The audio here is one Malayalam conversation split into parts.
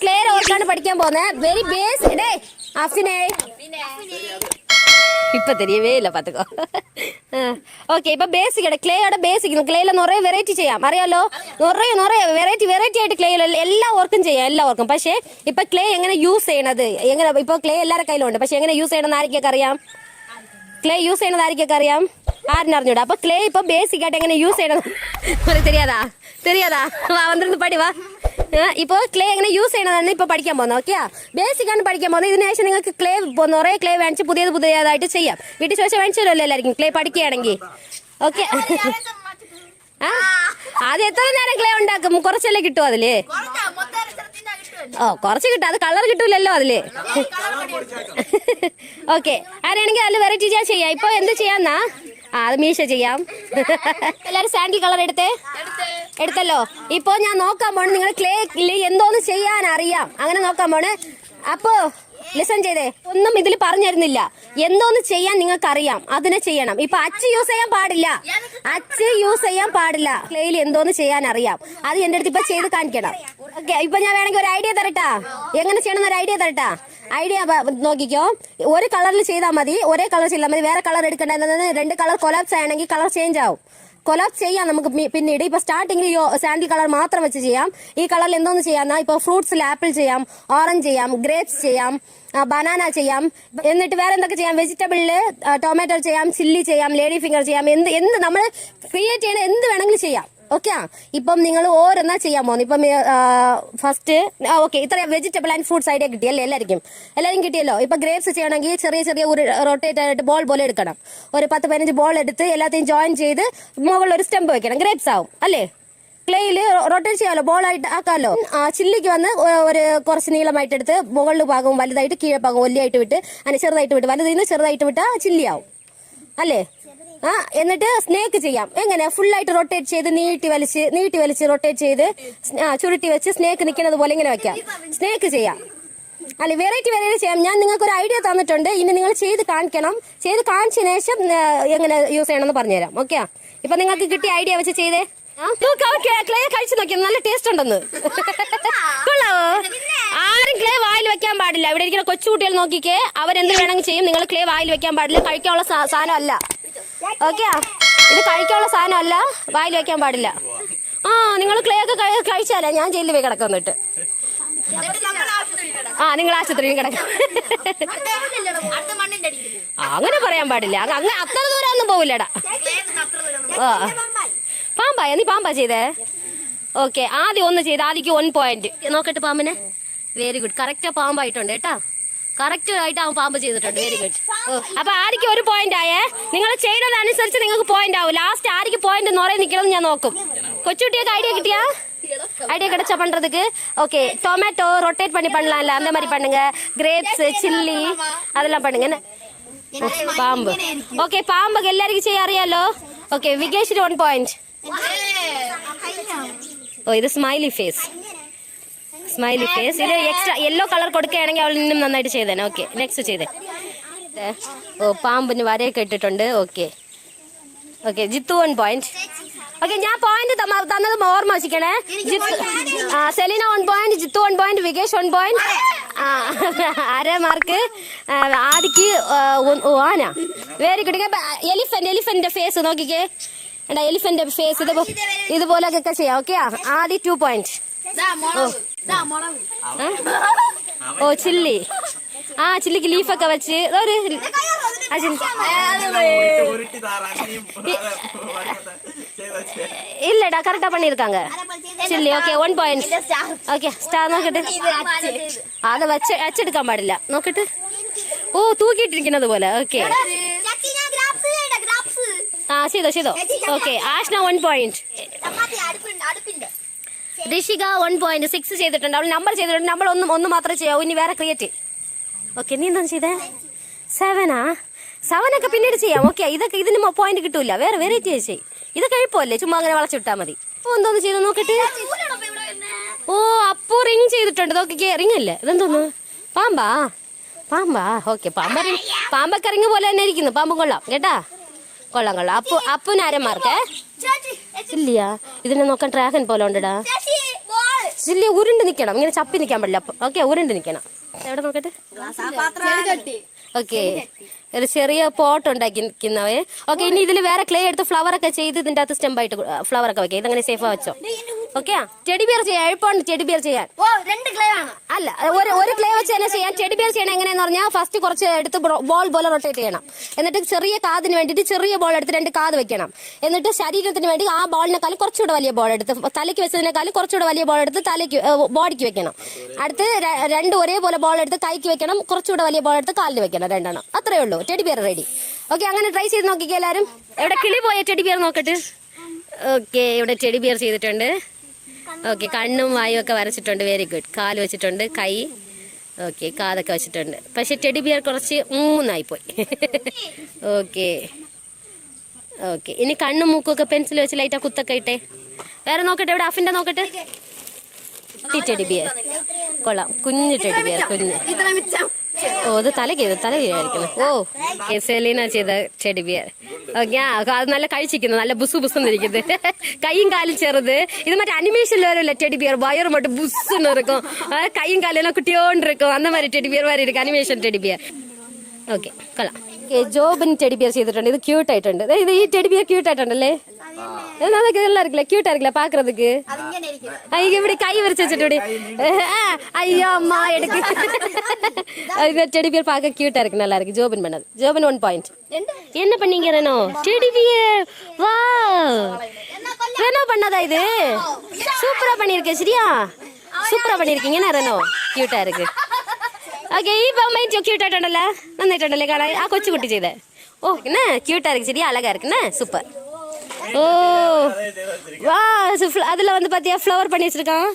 ക്ലേ ഓർക്കാണ് പഠിക്കാൻ പോകുന്നത്. വെരി ബേസ് അഫിനെ ഇപ്പൊ തെരിയവേ ഇല്ല പാത്തുക്കോ. ഓക്കെ, ഇപ്പൊ ബേസിക് ക്ലേയുടെ ബേസിക്. ക്ലേയിൽ നിറയെ വെറൈറ്റി ചെയ്യാം, അറിയാലോ. നിറയെ വെറൈറ്റി ആയിട്ട് ക്ലേയിൽ എല്ലാ വർക്കും ചെയ്യാം, എല്ലാ വർക്കും. പക്ഷേ ഇപ്പൊ ക്ലേ എങ്ങനെ യൂസ് ചെയ്യണത്, എങ്ങനെ ഇപ്പൊ ക്ലേ എല്ലാവരുടെ കയ്യിലുണ്ട്. പക്ഷെ എങ്ങനെ യൂസ് ചെയ്യണമെന്ന് ആർക്കൊക്കെ അറിയാം? ക്ലേ യൂസ് ചെയ്യണത് ആർക്കൊക്കെ അറിയാം? ആരിനറിഞ്ഞൂടാ. അപ്പൊ ക്ലേ ഇപ്പൊ ബേസിക് ആയിട്ട് എങ്ങനെ യൂസ് ചെയ്യണത് தெரியாதா വാ വന്നിരുന്ന് പടി വാ. ഇപ്പൊ ക്ലേ എങ്ങനെ യൂസ് ചെയ്യണമെന്ന് ഇപ്പൊ പഠിക്കാൻ പോകുന്നത്. ഓക്കെ, ബേസിക് ആണ് പഠിക്കാൻ പോകുന്നത്. ഇതിന് ശേഷം നിങ്ങൾക്ക് ക്ലേ നിറയെ ക്ലേ മേടിച്ച് പുതിയതായിട്ട് ചെയ്യാം. വീട്ടിൽ ശേഷം മേടിച്ചല്ലോ എല്ലാവർക്കും ക്ലേ പഠിക്കുകയാണെങ്കിൽ. ഓക്കെ, അത് എത്ര നേരം ക്ലേ ഉണ്ടാക്കും? കുറച്ചല്ലേ കിട്ടും അതില്? കുറച്ച് കിട്ടും, അത് കളർ കിട്ടൂലല്ലോ അതില്. ഓക്കെ, ആരാണെങ്കിൽ അതിൽ വെറൈറ്റി ചെയ്യാം. ഇപ്പൊ എന്ത് ചെയ്യാന്നാ? അത് മീശ ചെയ്യാം. എല്ലാരും സാൻഡിൽ കളർ എടുത്തല്ലോ. ഇപ്പൊ ഞാൻ നോക്കാൻ പോണ നിങ്ങൾ ക്ലേ എന്തോന്ന് ചെയ്യാൻ അറിയാം, അങ്ങനെ നോക്കാൻ പോണ്. അപ്പോ ലിസൺ ചെയ്തേ, ഒന്നും ഇതിൽ പറഞ്ഞു തരുന്നില്ല. എന്തോന്ന് ചെയ്യാൻ നിങ്ങൾക്ക് അറിയാം, അതിനെ ചെയ്യണം. ഇപ്പൊ അച്ച് യൂസ് ചെയ്യാൻ പാടില്ല. ക്ലേയിൽ എന്തോന്ന് ചെയ്യാൻ അറിയാം, അത് എന്റെ അടുത്ത് ഇപ്പൊ ചെയ്ത് കാണിക്കണം. ഓക്കെ, ഇപ്പൊ ഞാൻ വേണമെങ്കിൽ ഒരു ഐഡിയ തരട്ടാ, എങ്ങനെ ചെയ്യണമെന്ന് ഒരു ഐഡിയ തരട്ടാ. ഐഡിയ നോക്കിക്കോ. ഒരു കളറിൽ ചെയ്താൽ മതി, ഒരേ കളർ ചെയ്താൽ മതി. വേറെ കളർ എടുക്കേണ്ടത് 2 കളർ കൊലാപ്സ് ആണെങ്കിൽ കളർ ചേഞ്ച് ആവും. കൊലാപ്സ് ചെയ്യാം നമുക്ക് പിന്നീട്. ഇപ്പൊ സ്റ്റാർട്ടിംഗിൽ സാൻഡിൽ കളർ മാത്രം വെച്ച് ചെയ്യാം. ഈ കളറിൽ എന്തോന്ന് ചെയ്യാന്നാ, ഇപ്പൊ ഫ്രൂട്ട്സിൽ ആപ്പിൾ ചെയ്യാം, ഓറഞ്ച് ചെയ്യാം, ഗ്രേപ്സ് ചെയ്യാം, ബനാന ചെയ്യാം. എന്നിട്ട് വേറെ എന്തൊക്കെ ചെയ്യാം? വെജിറ്റബിളില് ടൊമാറ്റോ ചെയ്യാം, ചില്ലി ചെയ്യാം, ലേഡി ഫിംഗർ ചെയ്യാം. എന്ത് നമ്മൾ ക്രിയേറ്റ് ചെയ്യണ എന്ത് വേണമെങ്കിലും ചെയ്യാം. ഓക്കെ, ഇപ്പം നിങ്ങൾ ഓരോന്നാ ചെയ്യാൻ പോകുന്നു. ഇപ്പം ഫസ്റ്റ് ഓക്കെ, ഇത്ര വെജിറ്റബിൾ ആൻഡ് ഫ്രൂട്ട്സ് ഐഡിയ കിട്ടിയല്ലേ എല്ലാവർക്കും കിട്ടിയല്ലോ. ഇപ്പൊ ഗ്രേപ്സ് ചെയ്യണമെങ്കിൽ ചെറിയ ഒരു റൊട്ടേറ്റ് ആയിട്ട് ബോൾ പോലെ എടുക്കണം. ഒരു 10-15 ബോൾ എടുത്ത് എല്ലാத்தைയും ജോയിൻ ചെയ്ത് മുകളിൽ ഒരു സ്റ്റെമ്പ് വെക്കണം. ഗ്രേപ്സ് ആവും അല്ലേ? ക്ലേയിൽ റൊട്ടേറ്റ് ചെയ്യാമല്ലോ, ബോൾ ആയിട്ട് ആക്കാമല്ലോ. ചില്ലിക്ക് വന്ന് ഒരു കുറച്ച് നീളമായിട്ട് എടുത്ത് മുകളിൽ ഭാഗവും വലുതായിട്ട് കീഴെ ഭാഗവും ഒല്ലിയായിട്ട് വിട്ട് അതിന് ചെറുതായിട്ട് വിട്ട് വലുതിൽ നിന്ന് ചെറുതായിട്ട് വിട്ടാൽ ചില്ലി ആവും അല്ലേ? എന്നിട്ട് സ്നേക്ക് ചെയ്യാം. എങ്ങനെ? ഫുള്ളായിട്ട് റൊട്ടേറ്റ് ചെയ്ത് നീട്ടി വലിച്ച് റൊട്ടേറ്റ് ചെയ്ത് ചുരുട്ടി വെച്ച് സ്നേക്ക് നിൽക്കുന്നത് പോലെ ഇങ്ങനെ വെക്കാം. സ്നേക്ക് ചെയ്യാം അല്ലെ? വെറൈറ്റി ചെയ്യാം. ഞാൻ നിങ്ങൾക്ക് ഒരു ഐഡിയ തന്നിട്ടുണ്ട്, ഇനി നിങ്ങൾ ചെയ്ത് കാണിക്കണം. ചെയ്ത് കാണിച്ചതിന് ശേഷം എങ്ങനെ യൂസ് ചെയ്യണമെന്ന് പറഞ്ഞുതരാം. ഓക്കെ, ഇപ്പൊ നിങ്ങൾക്ക് കിട്ടിയ ഐഡിയ വെച്ച് ചെയ്തേ. ക്ലേ കഴിച്ചു നോക്കിയാൽ നല്ല ടേസ്റ്റ് ഉണ്ടെന്ന്. കൊള്ളാവോ? ആരും ക്ലേ വായിൽ വെക്കാൻ പാടില്ല. ഇവിടെ ഇരിക്കുന്ന കൊച്ചുകുട്ടികൾ നോക്കിക്കേ, അവരെന്ത് വേണമെങ്കിൽ ചെയ്യും. നിങ്ങൾ ക്ലേ വായിൽ വെക്കാൻ പാടില്ല. കഴിക്കാനുള്ള സാധനം അല്ല. ഓക്കെ, ഇത് കഴിക്കാനുള്ള സാധനം അല്ല, വായിൽ വെക്കാൻ പാടില്ല. നിങ്ങൾ ക്ലേ ഒക്കെ കഴിച്ചാലേ ഞാൻ ജയിലിൽ പോയി കിടക്കുന്നിട്ട്. നിങ്ങൾ ആശുപത്രിയിൽ കിടക്കാം. അങ്ങനെ പറയാൻ പാടില്ല. അങ്ങനെ അത്ര ദൂരം ഒന്നും പോവില്ലടാ. പാമ്പായ നീ പാമ്പാ ചെയ്തേ? ഓക്കെ, ആദ്യം ഒന്ന് ചെയ്ത് ആദ്യക്ക് 1 പോയിന്റ് നോക്കട്ടെ. പാമ്പിനെ വെരി ഗുഡ്, കറക്റ്റ് പാമ്പായിട്ടുണ്ട് കേട്ടാ. കറക്റ്റ് ആയിട്ട് അവൻ പാമ്പ് ചെയ്തിട്ടുണ്ട്. Very good. അപ്പൊ ആർക്ക് 1 പോയിന്റ് ആയേ? നിങ്ങൾ ചെയ്യുന്നതനുസരിച്ച് നിങ്ങൾക്ക് പോയിന്റ് ആവും. ലാസ്റ്റ് ആർക്ക് പോയിന്റ് നിറയെ നിൽക്കണം ഞാൻ നോക്കും. കൊച്ചുകുട്ടിയൊക്കെ ഐഡിയ കിട്ടിയാ? ஐடியா கிடைச்சா பண்றதுக்கு. ஓகே, டொமேட்டோ ரொட்டேட் பண்ணி பண்ணலாம்ல, அந்த மாதிரி பண்ணுங்க. கிரேப்ஸ், சில்லி அதெல்லாம் பண்ணுங்க. பாம்பு ஓகே, பாம்புக்கு எல்லாருக்கும் செய்ய അറിയാലോ. ഓക്കെ, വികേഷിന് 1 പോയിന്റ്. ഇത് സ്മൈലി ഫേസ്. ഇത് എക്സ്ട്രാ യെല്ലോ കളർ കൊടുക്കുകയാണെങ്കിൽ അവൾ നിന്നും നന്നായിട്ട് ചെയ്തേനെ. ഓക്കെ, നെക്സ്റ്റ് ചെയ്തേ. പാമ്പിന് വരയൊക്കെ ഇട്ടിട്ടുണ്ട്. Okay, Jithu 1 point. ഓക്കെ, ഞാൻ പോയിന്റ് തന്നത് ഓർമ്മ വെച്ചിക്കണേ. Selina 1 point, Jithu 1 point, Vikesh 1 point. 1/2 mark ആദിക്ക്. ആന വെരി ഗുഡ്. എലിഫന്റ് ഫേസ് നോക്കിക്കേ. എലിഫന്റ് ഫേസ് ഇതുപോലൊക്കെ ചെയ്യാം. ഓക്കെ, ആദ്യ 2 പോയിന്റ്. ചില്ലി. ചില്ലിക്ക് ലീഫൊക്കെ വെച്ച് இல்லடா கரெக்டா பண்ணிருக்காங்க. Chilli okay 1 point. Okay, star നോക്കട്ടെ. അത് വെച്ചെടുക്കാൻ പാടില്ല. നോക്കട്ടെ. തൂക്കിയിട്ടിരിക്കുന്നത് പോലെ. ഓക്കെ, ചെയ്തോ. Okay, Ashna 1 point. Rishika 1 point. 6 ചെയ്തിട്ടുണ്ട്. അവൾ നമ്പർ ചെയ്തിട്ടുണ്ട്. നമ്പർ ഒന്ന് മാത്രമേ ചെയ്യാവൂ. ഇനി വേറെ ക്രിയേറ്റ്. ഓക്കെ, നീ എന്താ ചെയ്തേ? 7 ഒക്കെ പിന്നീട് ചെയ്യാം. ഓക്കെ, ഇതൊക്കെ ഇതിന് പോയിന്റ് കിട്ടൂല. വേറെ വെറൈറ്റി ചെയ്യും. ഇത് കഴിപ്പല്ലേ, ചുമ്മാ അങ്ങനെ വളച്ചിട്ടാ മതി. എന്തോന്ന് ചെയ്തു നോക്കട്ടെ. അപ്പോ റിങ് ചെയ്തിട്ടുണ്ട്. നോക്കിക്കേ, റിങ് അല്ലേ? ഇതെന്തോന്ന്? പാമ്പാ. ഓക്കെ, പാമ്പൊക്കെ റിങ് പോലെ തന്നെ ഇരിക്കുന്നു. പാമ്പ് കൊള്ളാം കേട്ടാ, കൊള്ളാം. അപ്പുന് 1/2 മാർക്ക്. ഇല്ലയാ, ഇതിനെ നോക്കാൻ ഡ്രാഗൺ പോലെ ഉണ്ടടാ. ചില്ലി ഉരുണ്ട് നിൽക്കണം, ഇങ്ങനെ ചപ്പി നിൽക്കാൻ പാടില്ല. ഓക്കെ, ഉരുണ്ട് നിൽക്കണം. എവിടെ നോക്കട്ടെ. ഓക്കെ, ഒരു ചെറിയ പോട്ട് ഉണ്ടാക്കി നിൽക്കുന്നവേ. ഓക്കെ, ഇനി ഇതിൽ വേറെ ക്ലേ എടുത്ത് ഫ്ലവർ ഒക്കെ ചെയ്ത് ഇതിന്റെ അകത്ത് സ്റ്റെമ്പായിട്ട് ഫ്ലവർ ഒക്കെ വെക്കാം. ഇതങ്ങനെ സേഫാ വെച്ചോ. ഓക്കെ, ടെഡി ബിയർ ചെയ്യാൻ എളുപ്പമാണ്. ടെഡി ബിയർ ചെയ്യാൻ അല്ല, ഒരു ക്ലേ വെച്ച് തന്നെ ചെയ്യാൻ. ടെഡി ബിയർ ചെയ്യണം എങ്ങനെയാന്ന് പറഞ്ഞാൽ ഫസ്റ്റ് കുറച്ച് എടുത്ത് ബോൾ പോലെ റൊട്ടേറ്റ് ചെയ്യണം. എന്നിട്ട് ചെറിയ കാതിന് വേണ്ടിയിട്ട് ചെറിയ ബോൾ എടുത്ത് 2 കാത് വെക്കണം. എന്നിട്ട് ശരീരത്തിന് വേണ്ടി ആ ബോളിനെക്കാളും കുറച്ചുകൂടെ വലിയ ബോൾ എടുത്ത്, തലയ്ക്ക് വെച്ചതിനേക്കാളും കുറച്ചുകൂടെ വലിയ ബോൾ എടുത്ത് തലയ്ക്ക് ബോഡിക്ക് വെക്കണം. അടുത്ത് 2 ഒരേപോലെ ബോൾ എടുത്ത് കൈക്ക് വെക്കണം, കുറച്ചുകൂടെ വലിയ ബോൾ എടുത്ത് കാലിന് വെക്കണം. 2 എണ്ണം. അത്രേ ഉള്ളൂ. Teddy bear ready. ഓക്കെ, അങ്ങനെ ട്രൈ ചെയ്ത് നോക്കിക്കോ എല്ലാവരും. എവിടെ കിളി പോയ ടെഡി ബിയർ നോക്കട്ടെ. ഓക്കെ, ഇവിടെ ടെഡി ബിയർ ചെയ്തിട്ടുണ്ട്. ഓക്കെ, കണ്ണും വായും ഒക്കെ വരച്ചിട്ടുണ്ട്. Very good. കാല് വെച്ചിട്ടുണ്ട്, കൈ. ഓക്കെ, കാതൊക്കെ വെച്ചിട്ടുണ്ട്. പക്ഷെ ടെഡി ബിയർ കുറച്ച് മൂന്നായിപ്പോയി. ഓക്കെ ഓക്കെ, ഇനി കണ്ണും മൂക്കൊക്കെ പെൻസിൽ വെച്ച് ലൈറ്റാ കുത്തൊക്കെ ഇട്ടേ. വേറെ നോക്കട്ടെ, ഇവിടെ അഫിന്റെ നോക്കട്ടെ. ടെഡി ബിയർ കൊള്ളാം. കുഞ്ഞു ടെഡി ബിയർ, കുഞ്ഞ്. ഓ, അത് തല കീഴായിരിക്കുന്നു. ഓ, സെലീന ചെയ്ത ടെഡി ബിയർ. ഓക്കെ, അത് നല്ല കഴിച്ചിരിക്കുന്നു, നല്ല ബുസ് ബുസ്ന്നിരിക്കുന്നത്. കൈയും കാലും ചെറുത്. ഇത് മറ്റേ അനിമേഷനിൽ വരല്ല ടെഡി ബിയർ, വയറ് മട്ട് ബുസ്ന്ന് இருக்கும். കൈയും കാലും എല്ലാം കുട്ടിയോണ്ട് இருக்கும். அந்த மாதிரி ടെഡി ബിയർ மாதிரி இருக்கு അനിമേഷൻ ടെഡി ബിയർ. ഓക്കെ, കൊള്ളാം. ജോബിൻ ടെഡി ബിയർ ചെയ്തിട്ടുണ്ട്. ഇത് ക്യൂട്ട് ആയിട്ടുണ്ട്. ഇത് ഈ ടെഡി ബിയർ ക്യൂട്ട് ആയിട്ടുണ്ടല്ലേ. അതൊക്കെ நல்லா இருக்குல்ல, ക്യൂട്ട് ആയിരിക്കില്ല പാக்குறதுக்கு. ഇവിടെ കൈ വരച്ച് വെച്ചിട്ട് ഇവിടെ. അയ്യോ അമ്മ എടുക്ക്. ടെഡി ബിയർ பார்க்க ക്യൂട്ട് ആയിരിക്കും, நல்லா இருக்கு. ஜோபின் பண்ணது. ஜோபின் 1 பாயிண்ட். என்ன பண்ணீங்க Reno? Teddy bear. Wow, Reno பண்ணதா இது? சூப்பரா பண்ணிருக்கே. சரியா, சூப்பரா பண்ணிருக்கீங்க என்ன ரெனோ. ക്യൂട്ടാ இருக்கு. ഓക്കെ, ഈ ബൊമ്മ ക്യൂട്ട് ആയിട്ടുണ്ടല്ലോ, നന്നായിട്ടുണ്ടല്ലേ കാണാൻ. ആ കൊച്ചുകുട്ടി ചെയ്തേ. ഓ, என்ன ക്യൂട്ടാ இருக்கு. சரியா, அழகா இருக்குன்னு. சூப்பர். ஓ வா, அதுல வந்து பாத்தியா ஃப்ளவர் பண்ணி வச்சிருக்கான்.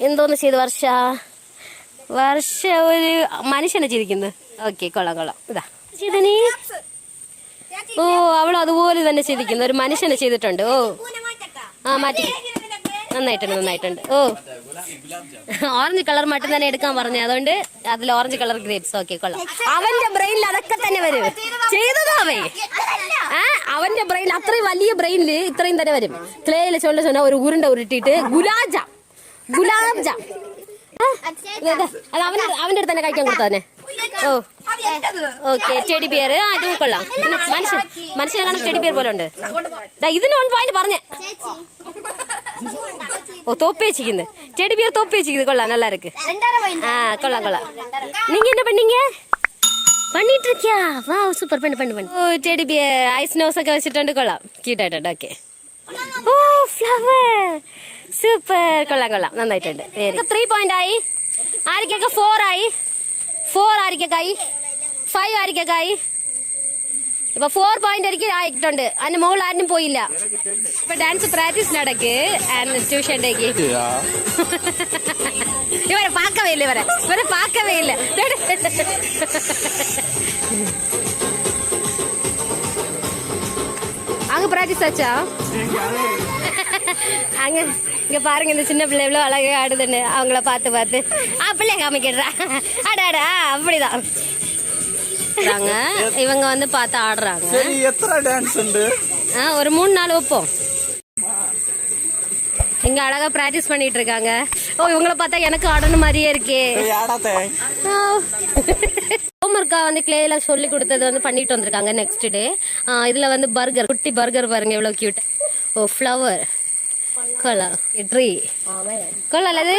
എന്തോന്ന് ചെയ്ത് വർഷ ഒരു മനുഷ്യനെ ചെയ്തിരിക്കുന്നു. ഓക്കെ, കൊള്ളാം കൊള്ളാം. ഇതാ ചെയ്തനി. ഓ, അവളും അതുപോലെ തന്നെ ചെയ്തിരിക്കുന്നു. ഒരു മനുഷ്യനെ ചെയ്തിട്ടുണ്ട്. ഓ, ആ മാറ്റി. നന്നായിട്ടുണ്ട്. ഓ, ഓറഞ്ച് കളർ മട്ടും തന്നെ എടുക്കാൻ പറഞ്ഞു, അതുകൊണ്ട് അതിൽ ഓറഞ്ച് കളർ ഗ്രേപ്സ്. ഓക്കെ, കൊള്ളാം. അവന്റെ ബ്രെയിനിൽ അതൊക്കെ തന്നെ വരും. ചെയ്തതാവേ. അവന്റെ ബ്രെയിൻ, അത്രയും വലിയ ബ്രെയിനില് ഇത്രയും തന്നെ വരും. ക്ലേയില് ചൊല്ല ഒരു ഉരുണ്ട ഉരുട്ടിയിട്ട് ഗുലാബ് ജാം അത് അവന്റെ അടുത്ത് തന്നെ കഴിക്കാൻ കൊടുത്താ തന്നെ. ഓ, ഓക്കെ, ടെഡി ബിയർ. ഇത് കൊള്ളാം. മനുഷ്യനെ കാണാൻ ടെഡി ബിയർ പോലെ ഉണ്ട്. ഇതിന് 1 പോയിന്റ് പറഞ്ഞേ. ഓ, തോപ്പി വെച്ചിരിക്കുന്നു. ടെഡി ബിയർ തോപ്പി വെച്ചിരിക്കുന്നു. കൊള്ളാം, நல்லா இருக்கு. കൊള്ളാം. நீங்க என்ன பண்ணீங்க? பண்ணிட்டு இருக்கியா? வா, சூப்பர். பண்ணு. ഓ, ടെഡി ബിയർ ഐസ് നോസ് ഒക്കെ വെച്ചിട്ടുണ്ട്. കൊള്ളാം, ക്യൂട്ട് ആയിട്ടുണ്ട്. ഓക്കെ. ഓ, ഫ്ലവർ. സൂപ്പർ. കൊള്ളാം. നന്നായിട്ടുണ്ട്. 3 പോയിന്റ് ആയി. ആരിക്കൊക്കെ 4 ആയി. 4 ആരിക്കൊക്കെ 5 ആരിക്കൊക്കെ. ഇപ്പൊ 4 പോയിന്റ് ഒരിക്കലും ആയിട്ടുണ്ട്. അതിന്റെ മുകളിൽ ആരും പോയില്ല. ഇപ്പൊ ഡാൻസ് പ്രാക്ടീസ് നടക്ക് ട്യൂഷൻ്റെക്ക്. ഇവരെ പാക്കവേ ഇല്ല. அங்க பிராக்டிஸ் ஆச்சா? அங்க இங்க பாருங்க, இந்த சின்ன பிள்ளை எவ்வளவு அழகா ஆடுதுன்னு. அவங்கள பார்த்து பிள்ளை காமிக்கிறா. அடாடா, அப்படிதான் இவங்க வந்து பார்த்து ஆடுறாங்க. ஒரு 3-4 வைப்போம். இங்க அழகா பிராக்டிஸ் பண்ணிட்டு இருக்காங்க. ஓ, இவங்கள பார்த்தா எனக்கு ஆடணும் மாதிரியே இருக்கே. ஹோம்வொர்க்கா வந்து கிளேல சொல்லி கொடுத்தது வந்து பண்ணிட்டு வந்திருக்காங்க. நெக்ஸ்ட் டே இதுல வந்து பர்கர், குட்டி பர்கர் பாருங்க எவ்வளவு கியூட். ஓ, ഫ്ലവർ. കൊള്ളാം. ട്രീ കൊള്ളാലത്.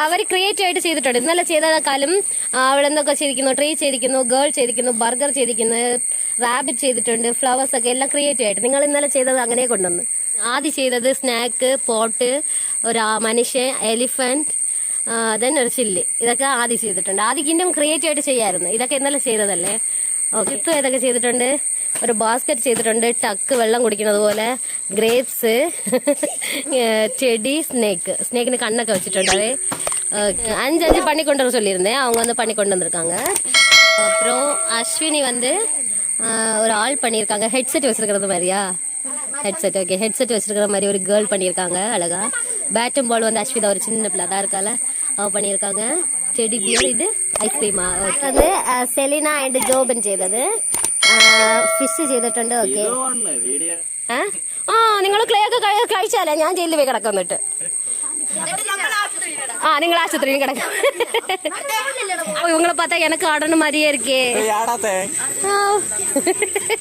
അവർ ക്രിയേറ്റീവ് ആയിട്ട് ചെയ്തിട്ടുണ്ട്. ഇന്നലെ ചെയ്തേക്കാളും അവളെന്തൊക്കെ ചെയ്തിരിക്കുന്നു. ട്രീ ചെയ്തിരിക്കുന്നു, ഗേൾ ചെയ്തിരിക്കുന്നു, ബർഗർ ചെയ്തിരിക്കുന്നു, റാബിറ്റ് ചെയ്തിട്ടുണ്ട്, ഫ്ലവേഴ്സ് ഒക്കെ എല്ലാം ക്രിയേറ്റീവ് ആയിട്ട്. നിങ്ങൾ ഇന്നലെ ചെയ്തത് അങ്ങനെ കൊണ്ടുവന്ന്. ആദ്യം ചെയ്തത് സ്നാക്ക്, പോട്ട്, ഒരു മനുഷ്യൻ, എലിഫന്റ്, ദെൻ ഒരു ചില്ലി. ഇതൊക്കെ ആദ്യം ചെയ്തിട്ടുണ്ട്. ആദ്യം ക്രിയേറ്റീവ് ആയിട്ട് ചെയ്യായിരുന്നു. ഇതൊക്കെ ഇന്നലെ ചെയ്തതല്ലേ. ഓക്കെ, ഇപ്പം ഏതൊക്കെ ചെയ്തിട്ടുണ്ട്? ഒരു ബാസ്ക്കറ്റ് ചെയ്തിട്ടുണ്ട്, ടക്ക് വെള്ളം കുടിക്കുന്നത് പോലെ, ഗ്രേപ്സ്, ചെടി, സ്നേക്കിന് കണ്ണൊക്കെ വെച്ചിട്ടുണ്ട്. 5 பண்ணி கொண்டு வர சொல்லியிருந்தேன். அவங்க வந்து பண்ணி கொண்டு வந்திருக்காங்க. அப்புறம் அஸ்வினி வந்து ஒரு ஆள் பண்ணியிருக்காங்க. ஹெட்செட் வச்சிருக்கிறது மாதிரியா? ஹெட்செட். ஓகே, ஹெட்செட் வச்சிருக்கிற மாதிரி ஒரு கேர்ள் பண்ணியிருக்காங்க அழகா. பேட்டும் பால் வந்து அஸ்விதா ஒரு சின்ன பிள்ளை தான் இருக்கால, அவ பண்ணியிருக்காங்க. Teddy bear. ഇത് ഐസ്ക്രീമാ. അത് സെലീന ആൻഡ് ജോബൻ ചെയ്തത്. ഫിഷ് ചെയ്തിട്ടുണ്ട്. ഓക്കെ. നിങ്ങൾ ക്ലേ ഒക്കെ കഴിച്ചാലേ ഞാൻ ജയിലിൽ പോയി കിടക്കുന്നിട്ട്. നിങ്ങൾ ஆஸ்பத்திரி கிடக்கு இவங்களை பார்த்தா எனக்கு ஆடணும் மாதிரியே இருக்கே